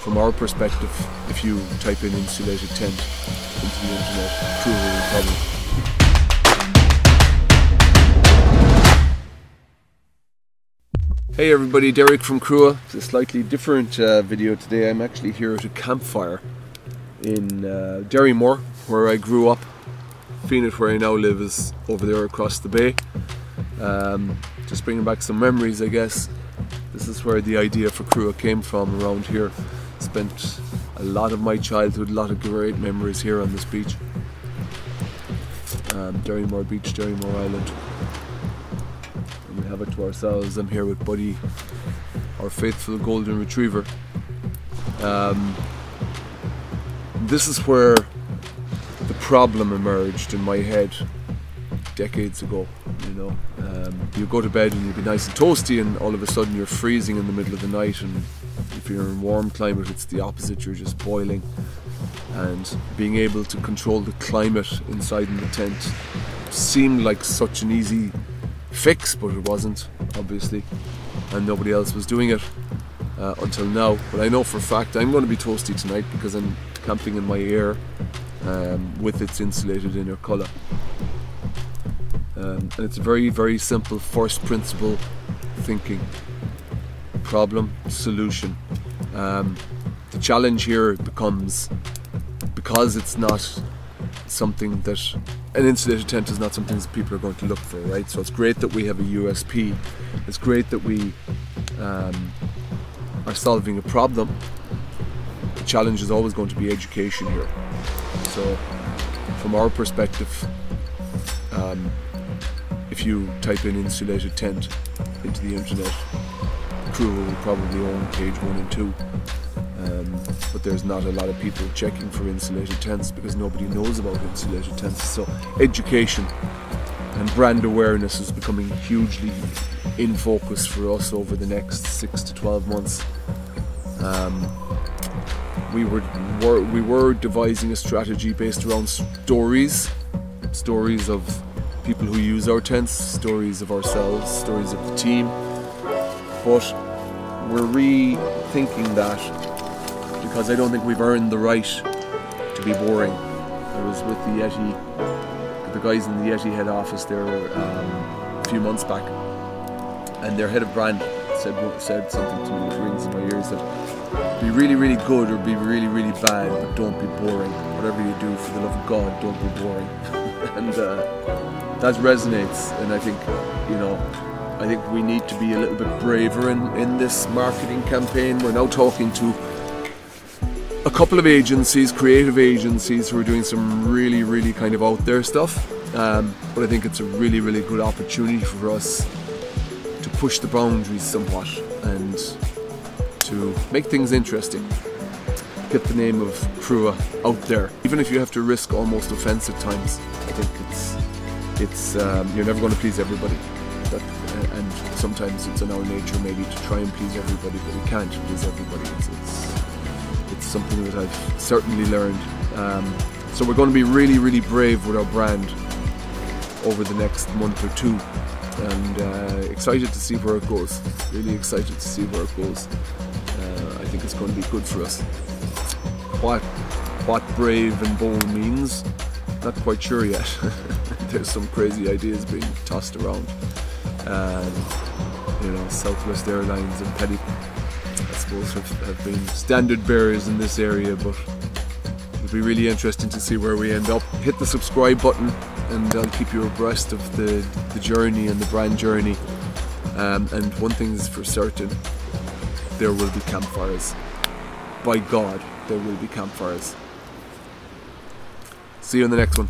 from our perspective, if you type in insulated tent into the internet, Crua will probably. Hey everybody, Derek from Crua. It's a slightly different video today. I'm actually here at a campfire in Derrymore, where I grew up. Phoenix, where I now live, is over there across the bay. Just bringing back some memories, I guess. This is where the idea for Crua came from, around here. Spent a lot of my childhood, a lot of great memories here on this beach. Derrymore Beach, Derrymore Island. And we have it to ourselves. I'm here with Buddy, our faithful golden retriever. This is where the problem emerged in my head decades ago. You know, you go to bed and you'd be nice and toasty, and all of a sudden you're freezing in the middle of the night, and if you're in warm climate it's the opposite, you're just boiling. And being able to control the climate inside in the tent seemed like such an easy fix, but it wasn't, obviously, and nobody else was doing it until now. But I know for a fact I'm going to be toasty tonight because I'm camping in my air with its insulated inner colour. And it's very, very simple first principle thinking. Problem, solution. The challenge here becomes, because it's not something that, an insulated tent is not something that people are going to look for, right? So it's great that we have a USP. It's great that we are solving a problem. The challenge is always going to be education here. So from our perspective, if you type in insulated tent into the internet, Crua will probably own page 1 and 2. But there's not a lot of people checking for insulated tents because nobody knows about insulated tents. So education and brand awareness is becoming hugely in focus for us over the next 6 to 12 months. We were devising a strategy based around stories of people who use our tents, stories of ourselves, stories of the team. But we're rethinking that because I don't think we've earned the right to be boring. I was with the guys in the Yeti head office there a few months back, and their head of brand said something to me which rings in my ears, that be really, really good or be really, really bad, but don't be boring. Whatever you do, for the love of God, don't be boring. And that resonates, and I think, you know, I think we need to be a little bit braver in this marketing campaign. We're now talking to a couple of agencies, creative agencies, who are doing some really, really kind of out there stuff. But I think it's a really, really good opportunity for us to push the boundaries somewhat and to make things interesting. Get the name of Crua out there, even if you have to risk almost offence at times. I think it's you're never going to please everybody, and sometimes it's in our nature maybe to try and please everybody, but we can't please everybody. It's something that I've certainly learned. So we're going to be really, really brave with our brand over the next month or two, and excited to see where it goes. Really excited to see where it goes. I think it's going to be good for us. What brave and bold means, not quite sure yet. There's some crazy ideas being tossed around. You know, Southwest Airlines and Petty, I suppose, have been standard bearers in this area, but it'll be really interesting to see where we end up. Hit the subscribe button and I'll keep you abreast of the journey and the brand journey. And one thing is for certain, there will be campfires. By God, there will be campfires. See you in the next one.